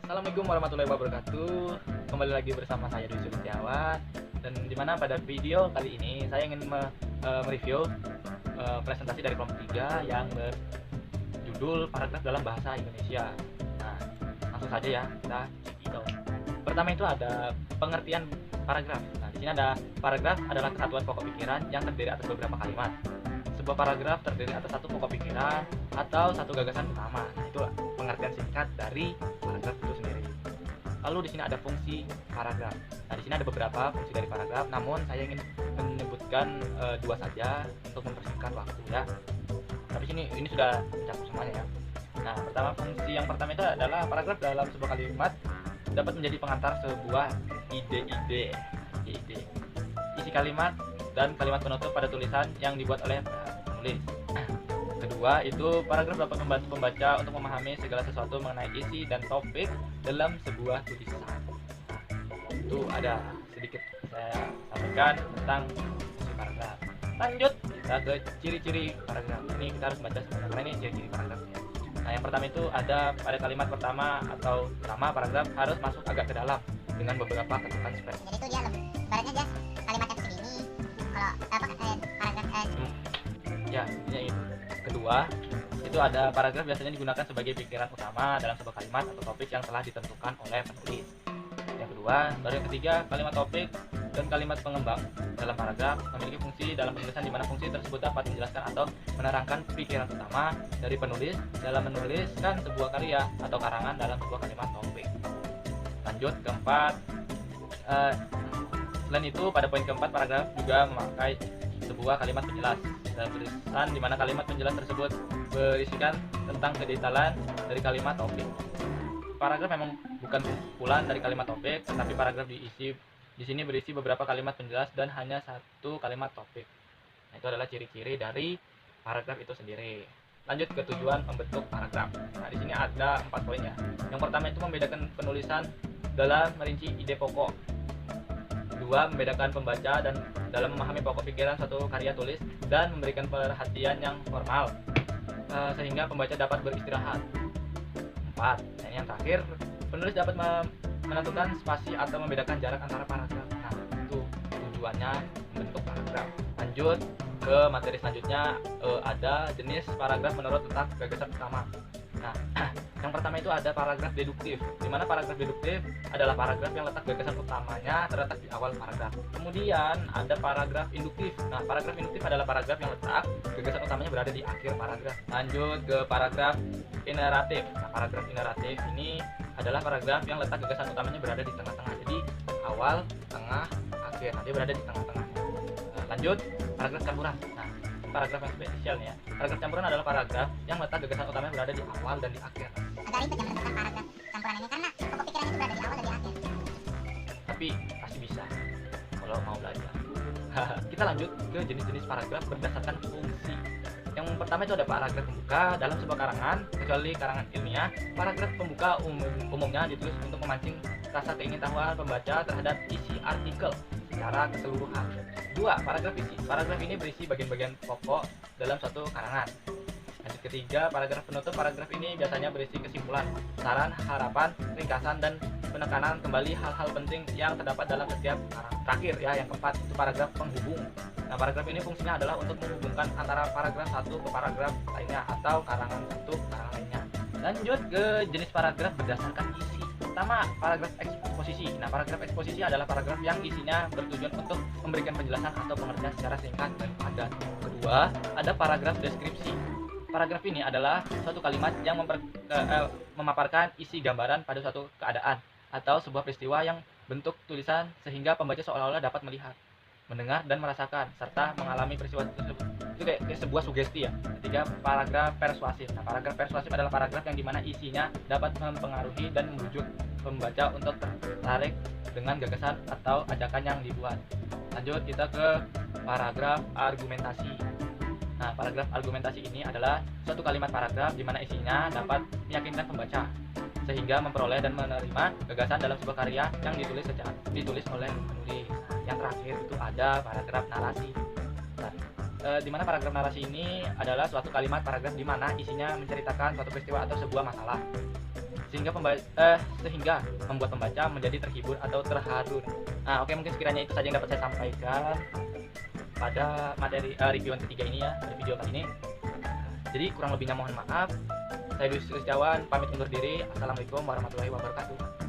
Assalamualaikum warahmatullahi wabarakatuh. Kembali lagi bersama saya Dwi Setiawan. Dan dimana pada video kali ini saya ingin mereview presentasi dari kelompok 3 yang berjudul paragraf dalam bahasa Indonesia. Nah, langsung saja ya kita cekidot. Pertama itu ada pengertian paragraf. Nah, di sini ada paragraf adalah kesatuan pokok pikiran yang terdiri atas beberapa kalimat. Sebuah paragraf terdiri atas satu pokok pikiran atau satu gagasan utama. Nah, itulah pengertian singkat dari paragraf itu sendiri. Lalu di sini ada fungsi paragraf. Nah, di sini ada beberapa fungsi dari paragraf, namun saya ingin menyebutkan dua saja untuk mempersingkat waktu ya. Tapi ini sudah mencakup semuanya ya. Nah, fungsi yang pertama itu adalah paragraf dalam sebuah kalimat dapat menjadi pengantar sebuah ide. Isi kalimat dan kalimat penutup pada tulisan yang dibuat oleh penulis. Kedua, itu paragraf dapat membantu pembaca untuk memahami segala sesuatu mengenai isi dan topik dalam sebuah tulisan. Itu ada sedikit saya sampaikan tentang isi paragraf. Lanjut kita ke ciri-ciri paragraf. Ini kita harus baca sebenarnya karena ini ciri-ciri paragrafnya. Nah, yang pertama itu ada pada kalimat pertama atau nama paragraf harus masuk agak ke dalam dengan beberapa ketukan space. Jadi itu dia ibaratnya dia kalimatnya segini, kalau paragraf ya, ini itu. Kedua, itu ada paragraf biasanya digunakan sebagai pikiran utama dalam sebuah kalimat atau topik yang telah ditentukan oleh penulis. Yang kedua, baru yang ketiga, kalimat topik dan kalimat pengembang dalam paragraf memiliki fungsi dalam penulisan di mana fungsi tersebut dapat menjelaskan atau menerangkan pikiran utama dari penulis dalam menuliskan sebuah karya atau karangan dalam sebuah kalimat topik. Lanjut keempat, selain itu pada poin keempat paragraf juga memakai sebuah kalimat penjelas dalam tulisan di mana kalimat penjelas tersebut berisikan tentang kedetailan dari kalimat topik. Paragraf memang bukan kumpulan dari kalimat topik, tetapi paragraf di sini berisi beberapa kalimat penjelas dan hanya satu kalimat topik. Nah, itu adalah ciri-ciri dari paragraf itu sendiri. Lanjut ke tujuan membentuk paragraf. Nah, di sini ada 4 poin ya. Yang pertama itu membedakan penulisan dalam merinci ide pokok. Kedua, membedakan pembaca dan dalam memahami pokok pikiran suatu karya tulis dan memberikan perhatian yang formal sehingga pembaca dapat beristirahat. 4. Dan yang terakhir, penulis dapat menentukan spasi atau membedakan jarak antara paragraf. Nah, itu tujuannya membentuk paragraf. Lanjut ke materi selanjutnya, ada jenis paragraf menurut letak gagasan utama. Nah, yang pertama itu ada paragraf deduktif, di mana paragraf deduktif adalah paragraf yang letak gagasan utamanya terletak di awal paragraf. Kemudian ada paragraf induktif. Nah, paragraf induktif adalah paragraf yang letak gagasan utamanya berada di akhir paragraf. Lanjut ke paragraf ineratif. Nah, paragraf ineratif ini adalah paragraf yang letak gagasan utamanya berada di tengah-tengah. Jadi awal, tengah, akhir. Nah, dia berada di tengah-tengah. Lanjut paragraf campuran. Nah, paragraf yang spesial nih ya. Paragraf campuran adalah paragraf yang letak gagasan utamanya berada di awal dan di akhir. Agak ribet ya menentukan paragraf campuran ini karena pokok pikirannya itu berada di awal dan di akhir. Tapi pasti bisa kalau mau belajar. Kita lanjut ke jenis-jenis paragraf berdasarkan fungsi. Yang pertama itu ada paragraf pembuka dalam sebuah karangan, kecuali karangan ilmiah. Paragraf pembuka umumnya ditulis untuk memancing rasa keingintahuan pembaca terhadap isi artikel secara keseluruhan. 2. Paragraf isi. Paragraf ini berisi bagian-bagian pokok dalam suatu karangan. Lanjut ketiga, paragraf penutup. Paragraf ini biasanya berisi kesimpulan, saran, harapan, ringkasan, dan penekanan kembali hal-hal penting yang terdapat dalam setiap karangan. Terakhir ya, yang keempat itu paragraf penghubung. Nah, paragraf ini fungsinya adalah untuk menghubungkan antara paragraf satu ke paragraf lainnya atau karangan satu ke karangan lainnya. Lanjut ke jenis paragraf berdasarkan isi. Pertama, paragraf eksposisi. Nah, paragraf eksposisi adalah paragraf yang isinya bertujuan untuk memberikan penjelasan atau pengertian secara singkat dan padat. Kedua, ada paragraf deskripsi. Paragraf ini adalah suatu kalimat yang memaparkan isi gambaran pada suatu keadaan atau sebuah peristiwa yang bentuk tulisan sehingga pembaca seolah-olah dapat melihat, mendengar, dan merasakan serta mengalami peristiwa tersebut. Itu kayak sebuah sugesti ya. Ketiga, paragraf persuasif. Nah, paragraf persuasif adalah paragraf yang dimana isinya dapat mempengaruhi dan membujuk pembaca untuk tertarik dengan gagasan atau ajakan yang dibuat. Lanjut kita ke paragraf argumentasi. Nah, paragraf argumentasi ini adalah suatu kalimat paragraf di mana isinya dapat meyakinkan pembaca sehingga memperoleh dan menerima gagasan dalam sebuah karya yang ditulis oleh penulis. Nah, yang terakhir itu ada paragraf narasi. Nah, di mana paragraf narasi ini adalah suatu kalimat paragraf di mana isinya menceritakan suatu peristiwa atau sebuah masalah sehingga membuat pembaca menjadi terhibur atau terharu. Nah, oke, mungkin sekiranya itu saja yang dapat saya sampaikan pada materi review yang ketiga ini ya, pada video kali ini. Jadi kurang lebihnya mohon maaf. Saya Dwi Setiawan pamit undur diri. Assalamualaikum warahmatullahi wabarakatuh.